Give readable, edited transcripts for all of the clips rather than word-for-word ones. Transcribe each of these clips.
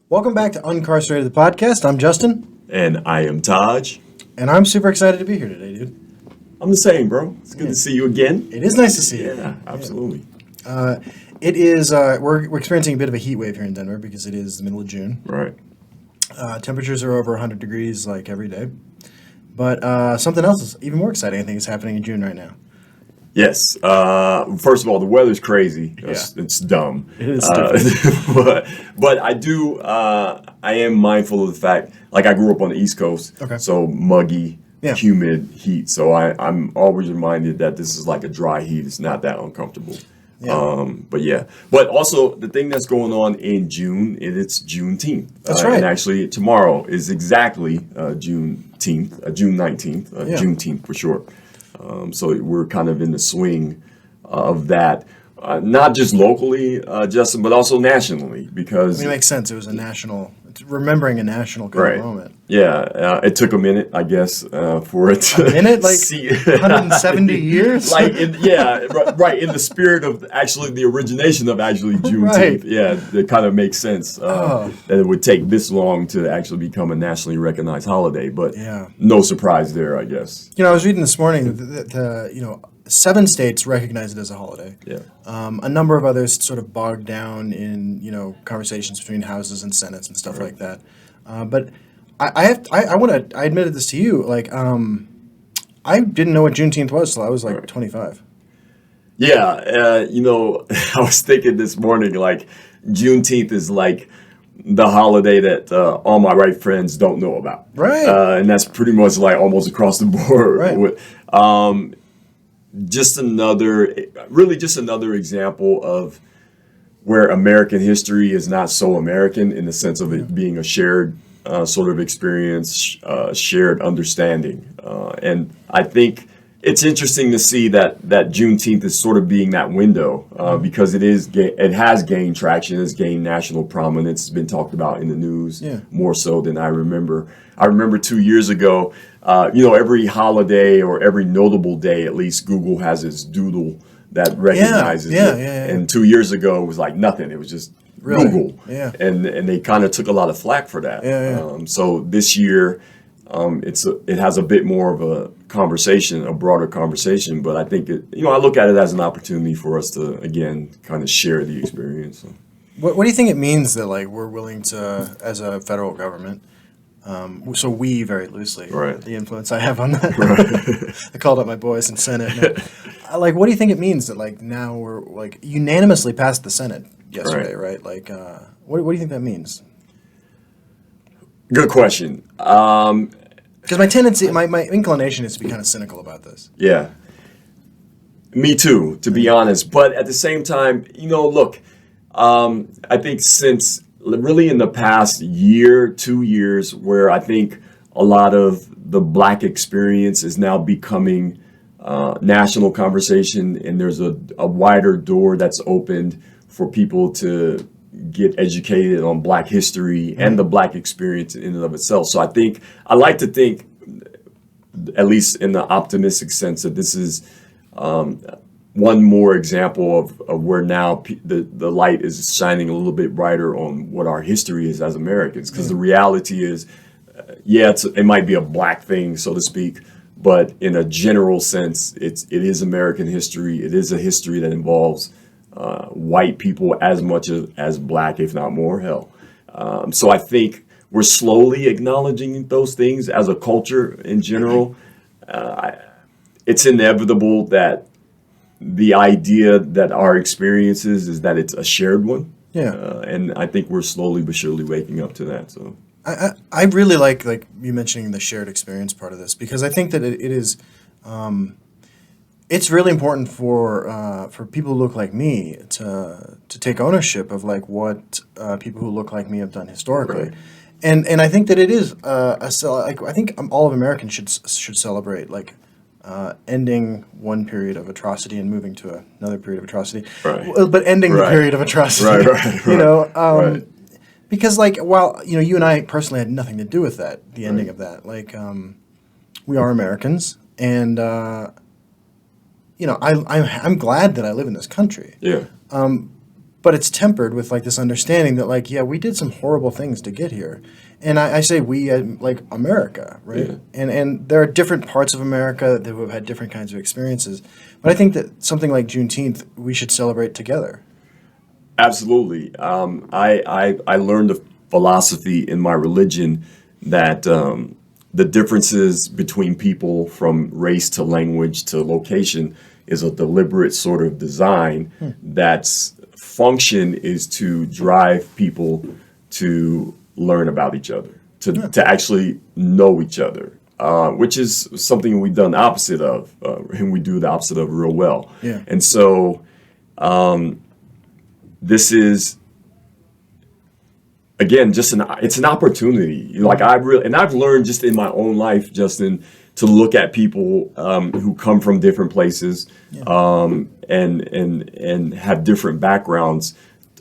Welcome back to Uncarcerated, the podcast. I'm Justin, And I am Taj. and I'm super excited to be here today, dude. I'm the same, bro. It's good to see you again. It is nice to see you. Yeah, absolutely. It is. We're experiencing a bit of a heat wave here in Denver because it is the middle of June. Right. Temperatures are over 100 degrees like every day. But something else is even more exciting, I think, is happening in June right now. Yes. First of all, the weather's crazy. It's dumb. It is stupid. but I am mindful of the fact, like I grew up on the East Coast, Okay. so muggy, Yeah. humid heat. So I'm always reminded that this is like a dry heat. It's not that uncomfortable. Yeah. But also the thing that's going on in June, it's Juneteenth. That's right. And actually tomorrow is exactly Juneteenth, June 19th, Yeah. Juneteenth for short. So we're kind of in the swing of that, not just locally, Justin, but also nationally, because It makes sense. It was it's remembering a national kind Right. of moment. yeah, it took a minute, I guess, for it to A minute? Like see 170 years? right in the spirit of actually the origination of actually Juneteenth. Right. Yeah, it kind of makes sense that it would take this long to actually become a nationally recognized holiday. But Yeah. no surprise there, I guess. I was reading this morning that 7 states recognize it as a holiday. Yeah. A number of others sort of bogged down in conversations between houses and senates and stuff like that. But I admitted this to you. Like I didn't know what Juneteenth was till I was like 25. Yeah, I was thinking this morning, like Juneteenth is like the holiday that all my white friends don't know about. Right. And that's pretty much like almost across the board. Right. Just another example of where American history is not so American in the sense of it being a shared sort of experience, shared understanding. And I think it's interesting to see that Juneteenth is sort of being that window because it has gained traction, it's gained national prominence, it's been talked about in the news more so than I remember. I remember 2 years ago, every holiday or every notable day, at least Google has its doodle that recognizes it. And 2 years ago, it was like nothing. It was just Google. Yeah. And they kind of took a lot of flack for that. So this year, it has a bit more of a conversation, a broader conversation. But I think I look at it as an opportunity for us to again kind of share the experience. So. What do you think it means that like we're willing to, as a federal government, so we very loosely, Right. the influence I have on that. I called up my boys in Senate. Like, what do you think it means that like now we're like unanimously passed the Senate yesterday, right? Like, what do you think that means? Good question. Because my tendency, my inclination is to be kind of cynical about this. Yeah. Me too, to be honest. But at the same time, look, I think since really in the past year, 2 years, where I think a lot of the Black experience is now becoming national conversation, and there's a wider door that's opened for people to get educated on Black history and the Black experience in and of itself. So I like to think, at least in the optimistic sense, that this is one more example of where now the light is shining a little bit brighter on what our history is as Americans. Because the reality is, it might be a Black thing, so to speak, but in a general sense, it is American history. It is a history that involves white people as much as Black, if not more, hell. So I think we're slowly acknowledging those things as a culture in general. It's inevitable that the idea that our experiences is that it's a shared one. Yeah. And I think we're slowly but surely waking up to that. So I really like you mentioning the shared experience part of this, because I think that it is it's really important for people who look like me to take ownership of like what people who look like me have done historically. Right. And I think that it is I think all of Americans should celebrate like ending one period of atrocity and moving to another period of atrocity, Right. But ending the Right. period of atrocity, Right. because like while you and I personally had nothing to do with that, the ending of that, like we are Americans, and I'm glad that I live in this country. Yeah. but it's tempered with like this understanding that like, yeah, we did some horrible things to get here. And I say we, like America, right? Yeah. And there are different parts of America that have had different kinds of experiences. But I think that something like Juneteenth, we should celebrate together. Absolutely. I learned a philosophy in my religion that the differences between people from race to language to location is a deliberate sort of design that's function is to drive people to learn about each other, to actually know each other, which is something we've done the opposite of, and we do the opposite of real well. Yeah. And so this is again just it's an opportunity. Like I've learned just in my own life, Justin, to look at people who come from different places and have different backgrounds.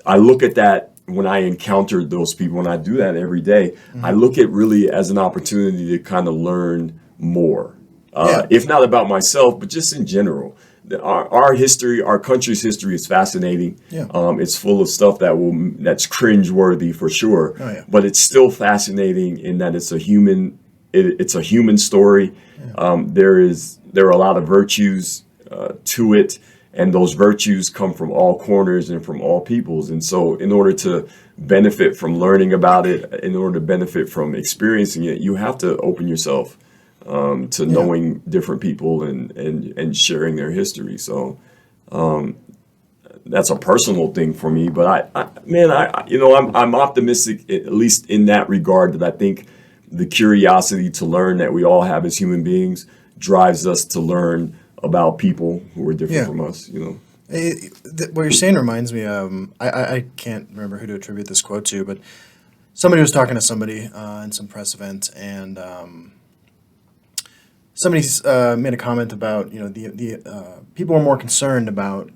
I look at that when I encounter those people, and I do that every day. I look at really as an opportunity to kind of learn more, if not about myself, but just in general. Our history, our country's history is fascinating. Yeah. It's full of stuff that's cringeworthy for sure. Oh, yeah. But it's still fascinating in that it's a human story. Yeah. There are a lot of virtues to it, and those virtues come from all corners and from all peoples. And so, in order to benefit from learning about it, in order to benefit from experiencing it, you have to open yourself to knowing different people and sharing their history. So that's a personal thing for me. But I'm optimistic, at least in that regard, that I think the curiosity to learn that we all have as human beings drives us to learn about people who are different from us. What you're saying reminds me. I can't remember who to attribute this quote to, but somebody was talking to somebody in some press event, and somebody made a comment about the people are more concerned about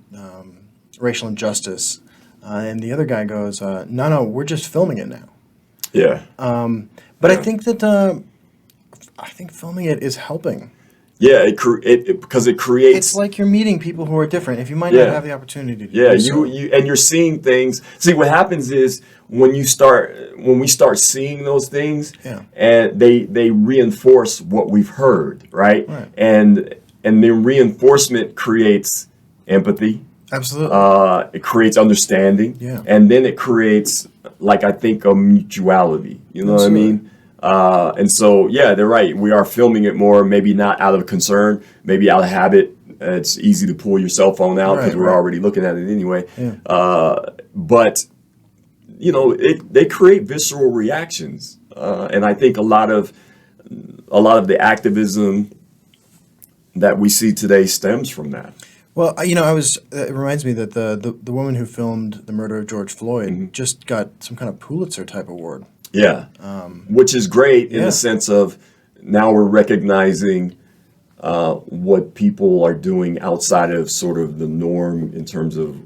racial injustice, and the other guy goes, "No, we're just filming it now." Yeah. But I think that filming it is helping. Yeah, because it creates. It's like you're meeting people who are different. If you might not have the opportunity to do so. And you're seeing things. See, what happens is when we start seeing those things, and they reinforce what we've heard, right? And the reinforcement creates empathy. Absolutely. It creates understanding. Yeah. And then it creates, like, I think, a mutuality. You know what I mean? And so, yeah, they're right. We are filming it more, maybe not out of concern, maybe out of habit. It's easy to pull your cell phone out because we're already looking at it anyway. Yeah. But, they create visceral reactions. And I think a lot of the activism that we see today stems from that. Well, it reminds me that the woman who filmed the murder of George Floyd just got some kind of Pulitzer type award. Yeah, which is great in the sense of now we're recognizing what people are doing outside of sort of the norm in terms of,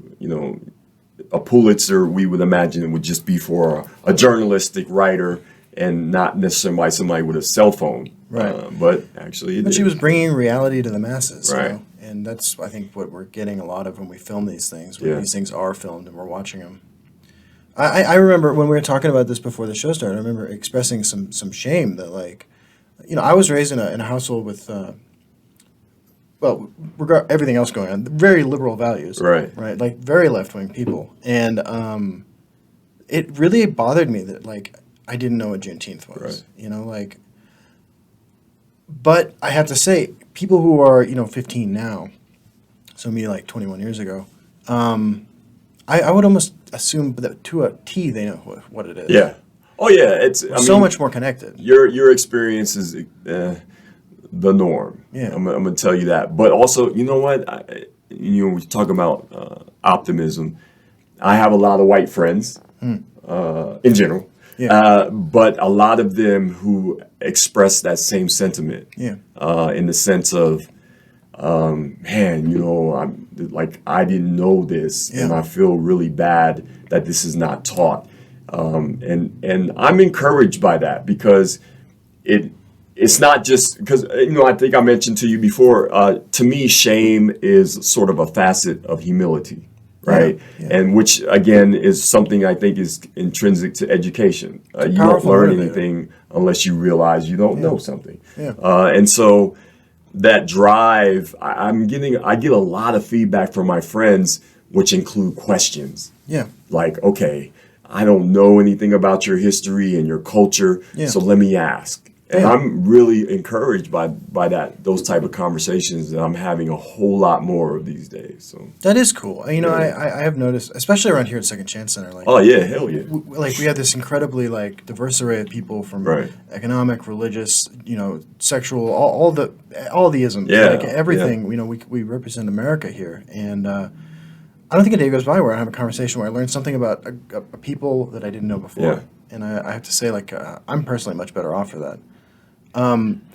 a Pulitzer, we would imagine it would just be for a journalistic writer and not necessarily somebody with a cell phone. Right. But actually But she was bringing reality to the masses. Right. And that's, I think, what we're getting a lot of when we film these things, when these things are filmed and we're watching them. I remember when we were talking about this before the show started, I remember expressing some shame that, like, I was raised in a household with, everything else going on, very liberal values. Right. Right? Like, very left-wing people. And it really bothered me that, like, I didn't know what Juneteenth was. Right. But I have to say, people who are, 15 now, so me, like, 21 years ago, I would almost assume that to a T they know what it is. Yeah. Oh yeah, it's much more connected. Your experience is the norm. Yeah. I'm gonna tell you that. But also, you know what? We talk about optimism. I have a lot of white friends in general. Yeah. But a lot of them who express that same sentiment. Yeah. In the sense of, I'm like, I didn't know this, and I feel really bad that this is not taught. And I'm encouraged by that because it's not just because, I think I mentioned to you before, to me, shame is sort of a facet of humility. right? Yeah. And which again is something I think is intrinsic to education. You don't Powerful learn motivator. anything unless you realize you don't know something. Yeah. And so that drive, I get a lot of feedback from my friends, which include questions. Yeah. Like, okay, I don't know anything about your history and your culture, Yeah. so let me ask. And Yeah. I'm really encouraged by those type of conversations that I'm having a whole lot more of these days. So, That is cool. You know, Yeah. I have noticed, especially around here at Second Chance Center, like, oh yeah, hell yeah, like we have this incredibly like diverse array of people from Right. economic, religious, you know, sexual, all the isms, Yeah, like everything. You know, we represent America here, and I don't think a day goes by where I have a conversation where I learn something about a people that I didn't know before. Yeah. And I have to say, like, I'm personally much better off for that.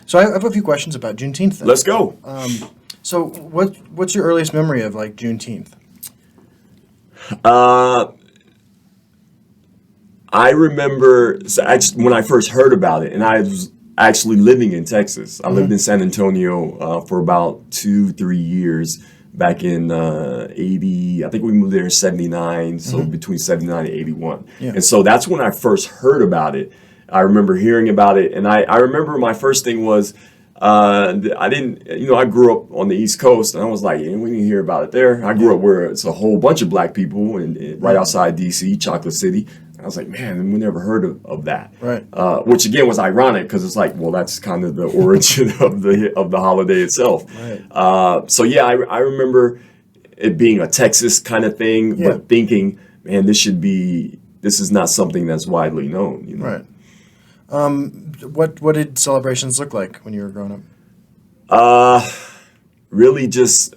So I have a few questions about Juneteenth. Then. Let's go. So what's your earliest memory of like Juneteenth? I remember when I first heard about it, and I was actually living in Texas. I lived in San Antonio for about 2-3 years back in 80. I think we moved there in 79, so between 79 and 81. Yeah. And so that's when I first heard about it. I remember hearing about it, and I remember my first thing was, I didn't, I grew up on the East Coast, and I was like, yeah, we didn't hear about it there. I grew up where it's a whole bunch of black people, and right outside D.C., Chocolate City. I was like, man, we never heard of that. Right. Which again was ironic because it's like, well, that's kind of the origin of the holiday itself. Right. So yeah, I remember it being a Texas kind of thing, Yeah. but thinking, man, this is not something that's widely known. Right. What did celebrations look like when you were growing up? Really just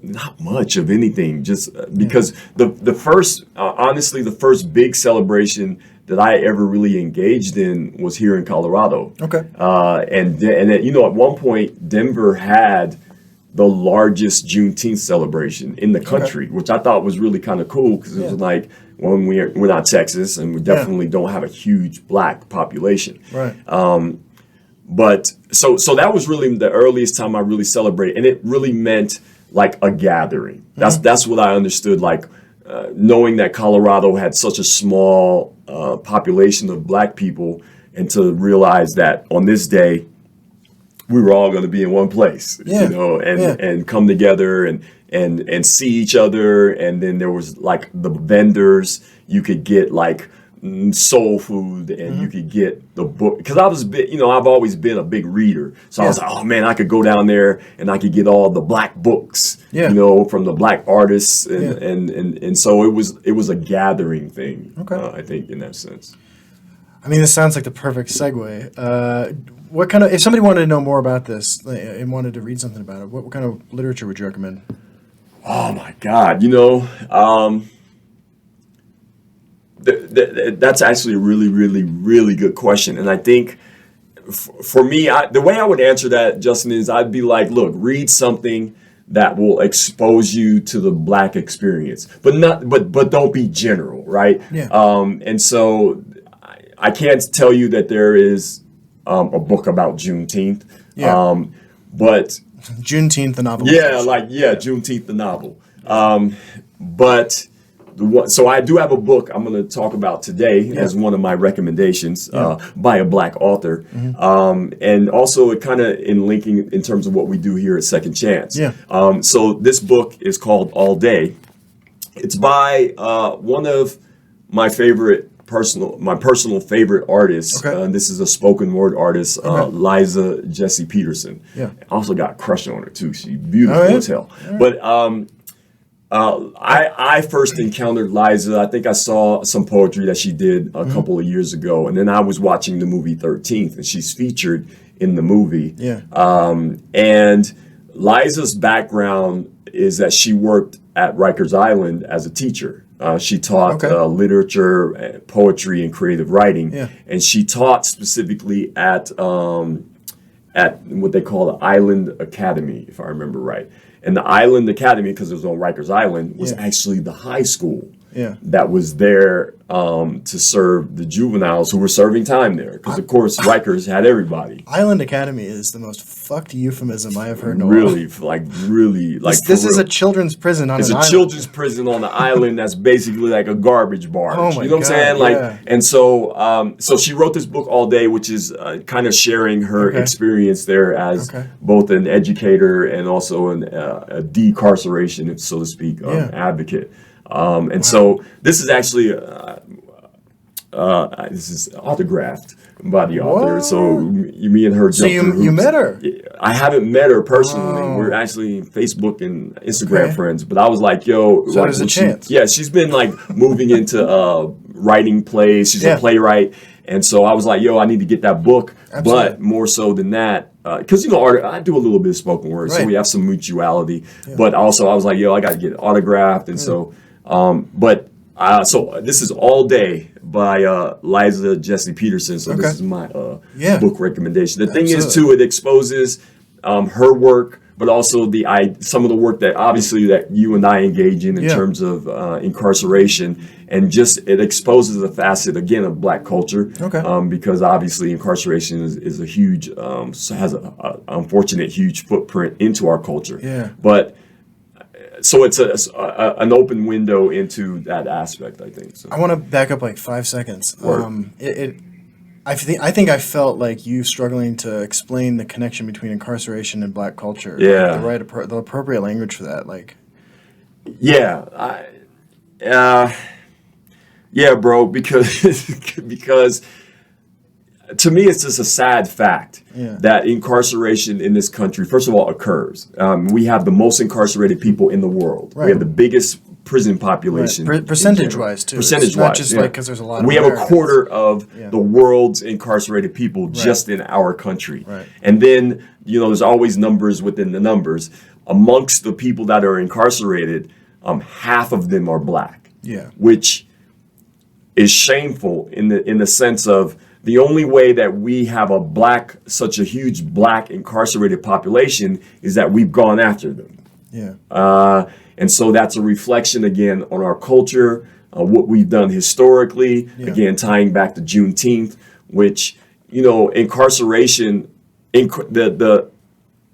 not much of anything, just because the first, honestly, the first big celebration that I ever really engaged in was here in Colorado. Okay. And at one point, Denver had the largest Juneteenth celebration in the country, which I thought was really kind of cool because it was like, when we're not Texas, and we definitely don't have a huge black population. Right. But so that was really the earliest time I really celebrated, and it really meant like a gathering. That's what I understood. Like knowing that Colorado had such a small population of black people, and to realize that on this day we were all going to be in one place, and come together and see each other. And then there was like the vendors. You could get like soul food, and you could get the book, because I've always been a big reader, so I was like, oh man, I could go down there and I could get all the black books, from the black artists, and so it was a gathering thing. I think in that sense. I mean, this sounds like the perfect segue. What kind of, if somebody wanted to know more about this and wanted to read something about it, what kind of literature would you recommend? Oh my God, that's actually a really, really, really good question. And I think for me, the way I would answer that, Justin, is I'd be like, look, read something that will expose you to the black experience, but don't be general, right? Yeah. And so I can't tell you that there is a book about Juneteenth. Yeah. But Juneteenth, the novel. Juneteenth, the novel. But so I do have a book I'm going to talk about today as one of my recommendations by a black author, and also it kind of in linking in terms of what we do here at Second Chance. So this book is called All Day. It's by one of my personal favorite artists. This is a spoken word artist, Liza Jessie Peterson. I also got a crush on her too. She's beautiful as hell. But I first encountered Liza. I think I saw some poetry that she did a couple of years ago, and then I was watching the movie 13th, and she's featured in the movie. And Liza's background is that she worked at Rikers Island as a teacher. She taught literature, poetry, and creative writing, and she taught specifically at what they call the Island Academy, if I remember right. And the Island Academy, because it was on Rikers Island, was actually the high school. that was there to serve the juveniles who were serving time there. Because, of course, Rikers had everybody. Island Academy is the most fucked euphemism I have heard in a Really, while. really. This is a children's prison on It's an a island. children's prison on the island that's basically like a garbage barge. Oh my you know what I'm saying? God, yeah. And so she wrote this book All Day, which is kind of sharing her experience there as both an educator and also a decarceration, so to speak, advocate. So this is actually this is autographed by the author. What? So me and her. So you met her? I haven't met her personally. We're actually Facebook and Instagram friends. But I was like, yo, so there's a chance. Yeah, she's been like moving into writing plays. She's a playwright. And so I was like, yo, I need to get that book. Absolutely. But more so than that, because, I do a little bit of spoken word. So we have some mutuality. Yeah. But also I was like, yo, I got to get it autographed. And so, so this is All Day by Liza Jessie Peterson. So this is my book recommendation. The thing is, too, it exposes her work, but also some of the work that obviously that you and I engage in terms of incarceration, and just it exposes the facet again of Black culture. Because obviously incarceration is a huge has an unfortunate huge footprint into our culture. But so it's an open window into that aspect, I think. So. I want to back up like 5 seconds. I think I felt like you struggling to explain the connection between incarceration and Black culture. Yeah. Like the appropriate language for that. Like. Yeah. Yeah, bro. Because to me, it's just a sad fact that incarceration in this country, first of all, occurs. We have the most incarcerated people in the world. We have the biggest prison population. Percentage-wise, too. Percentage-wise. It's not just like because there's a lot of We have Americans. a quarter of the world's incarcerated people just in our country. And then, there's always numbers within the numbers. Amongst the people that are incarcerated, half of them are Black. Which is shameful in the sense of the only way that we have such a huge Black incarcerated population is that we've gone after them. And so that's a reflection again on our culture, what we've done historically, again, tying back to Juneteenth, which, incarceration,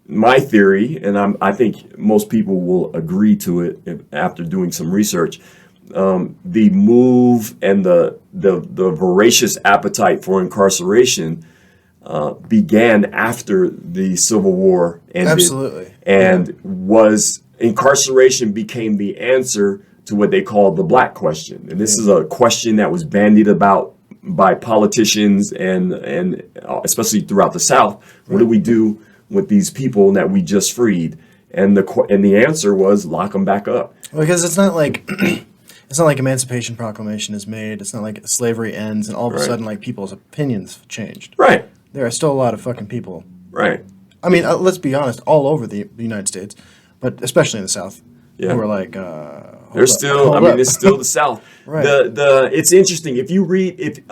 my theory, and I think most people will agree to it after doing some research, the move and the voracious appetite for incarceration began after the Civil War ended. Absolutely. And incarceration became the answer to what they call the Black question. And this is a question that was bandied about by politicians and especially throughout the South. What do we do with these people that we just freed? And the answer was lock them back up. Well, because it's not like Emancipation Proclamation is made. It's not like slavery ends and all of a sudden like people's opinions have changed. There are still a lot of fucking people. I mean, let's be honest, all over the United States, but especially in the South, who are like, it's still the South. It's interesting if you read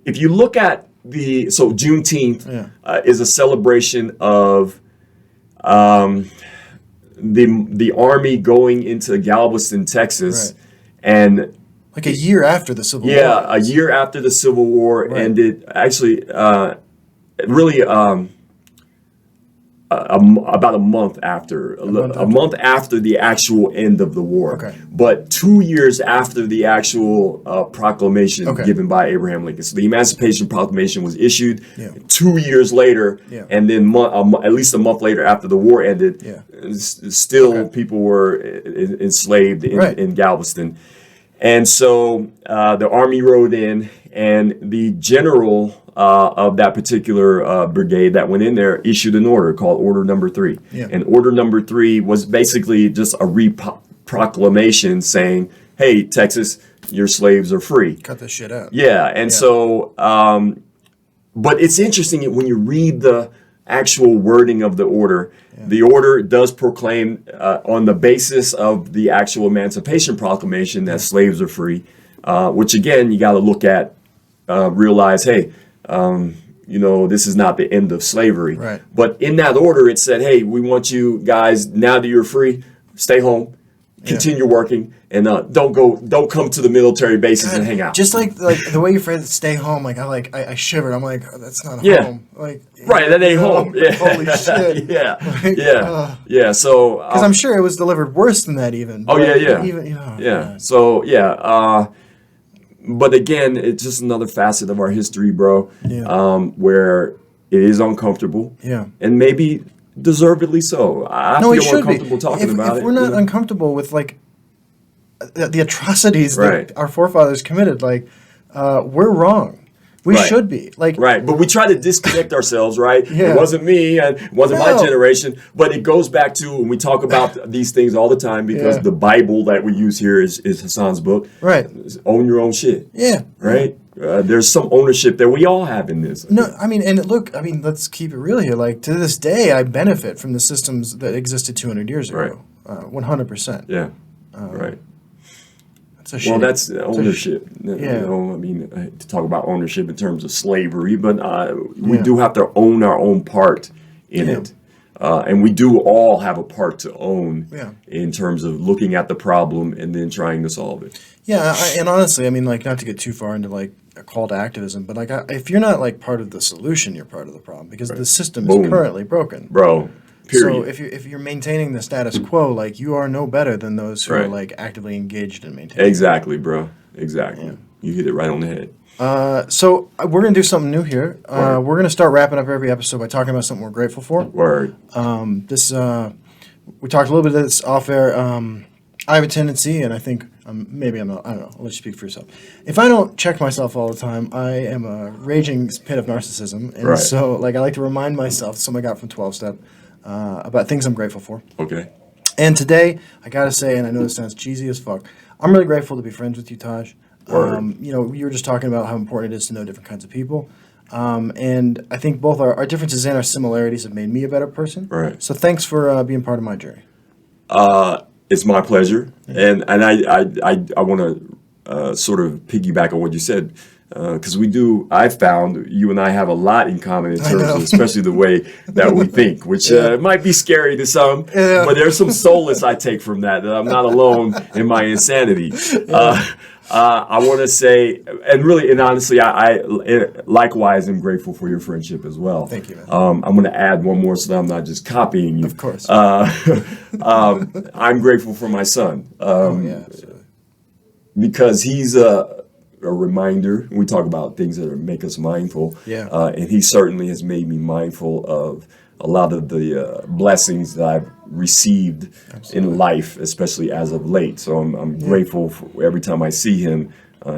if you look at Juneteenth is a celebration of the army going into Galveston, Texas, and like a year after the Civil War. A year after the Civil War ended. Actually, really. About a month after the actual end of the war, but 2 years after the actual proclamation given by Abraham Lincoln. So the Emancipation Proclamation was issued 2 years later, and then at least a month later after the war ended, still people were enslaved in Galveston. And so the army rode in, and the general of that particular brigade that went in there issued an order called Order Number 3. And Order Number 3 was basically just a proclamation saying, hey, Texas, your slaves are free. Cut this shit out. And so, but it's interesting when you read the actual wording of the order. The order does proclaim on the basis of the actual Emancipation Proclamation that slaves are free, which again, you got to look at, realize, hey, this is not the end of slavery. But in that order, it said, hey, we want you guys, now that you're free, stay home. continue working, and don't come to the military bases and hang out. Just like the way you phrased it, stay home. Like I shivered. I'm like, oh, that's not Yeah. home. Like Right, that ain't home. Yeah. Holy shit. Yeah. So Because I'm sure it was delivered worse than that even. Oh, yeah. Even yeah. So but again, it's just another facet of our history, bro. Yeah. Where it is uncomfortable. Yeah. And maybe deservedly so. I No, it feel should uncomfortable be. talking about if it. we're not you know? uncomfortable with like the atrocities Right. that our forefathers committed, like we're wrong. We Right. should be like Right, but we try to disconnect ourselves, right? Yeah. It wasn't me, and it wasn't my No. generation, but it goes back to, and we talk about these things all the time because Yeah. the Bible that we use here is Hassan's book. Right. Own your own shit. Yeah. Right? There's some ownership that we all have in this. No, I mean, and look, I mean, let's keep it real here. Like to this day, I benefit from the systems that existed 200 years ago. 100%. Yeah. Right. That's a Well, shitty- that's it's a ownership. yeah. You know, I mean, to talk about ownership in terms of slavery, but we Yeah. do have to own our own part in Yeah. it. And we do all have a part to own Yeah. in terms of looking at the problem and then trying to solve it. Yeah, and honestly, I mean, like, not to get too far into like a call to activism, but like, if you're not like part of the solution, you're part of the problem because the system Boom. is currently broken. Bro, period. So if you're maintaining the status quo, like you are no better than those who are Right. like actively engaged in maintaining. Exactly, bro. Exactly. You hit it right on the head. So we're gonna do something new here. We're gonna start wrapping up every episode by talking about something we're grateful for. Word. We talked a little bit of this off air. I have a tendency, and I think maybe I'm not. I don't know. I'll let you speak for yourself. If I don't check myself all the time, I am a raging pit of narcissism, and Right. so like I like to remind myself. Something I got from 12-step about things I'm grateful for. Okay. And today, I gotta say, and I know this sounds cheesy as fuck, I'm really grateful to be friends with you, Taj. Word. You know, you were just talking about how important it is to know different kinds of people. And I think both our differences and our similarities have made me a better person. Right. So thanks for being part of my journey. It's my pleasure, and I want to sort of piggyback on what you said because I found you and I have a lot in common in terms of especially the way that we think, which might be scary to some, but there's some solace I take from that I'm not alone in my insanity. I want to say, and really, and honestly, I likewise am grateful for your friendship as well. Thank you, man. I'm going to add one more so that I'm not just copying you. Of course. I'm grateful for my son Yeah, absolutely. because he's a reminder. We talk about things that make us mindful. Yeah. And he certainly has made me mindful of a lot of the blessings that I've received in life, especially as of late. So I'm grateful for every time I see him.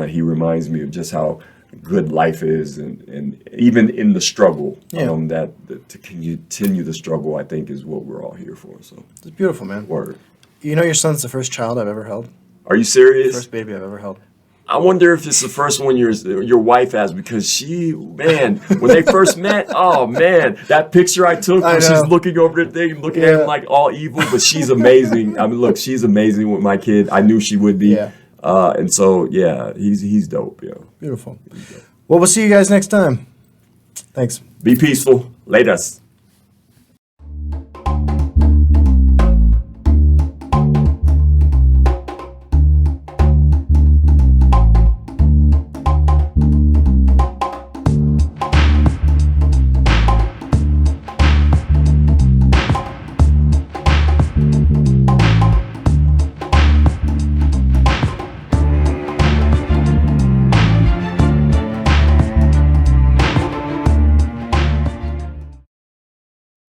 He reminds me of just how good life is, and even in the struggle, that to continue the struggle, I think, is what we're all here for. So It's beautiful, man. word. You know, your son's the first child I've ever held. Are you serious? First baby I've ever held. I wonder if it's the first one your wife has, because when they first met, oh man, that picture I took I when she's know. looking over the thing, looking at him like all evil, but she's amazing. I mean, look, she's amazing with my kid. I knew she would be. Yeah. And so, yeah, he's dope, yo. Beautiful. Well, we'll see you guys next time. Thanks. Be peaceful. Latest.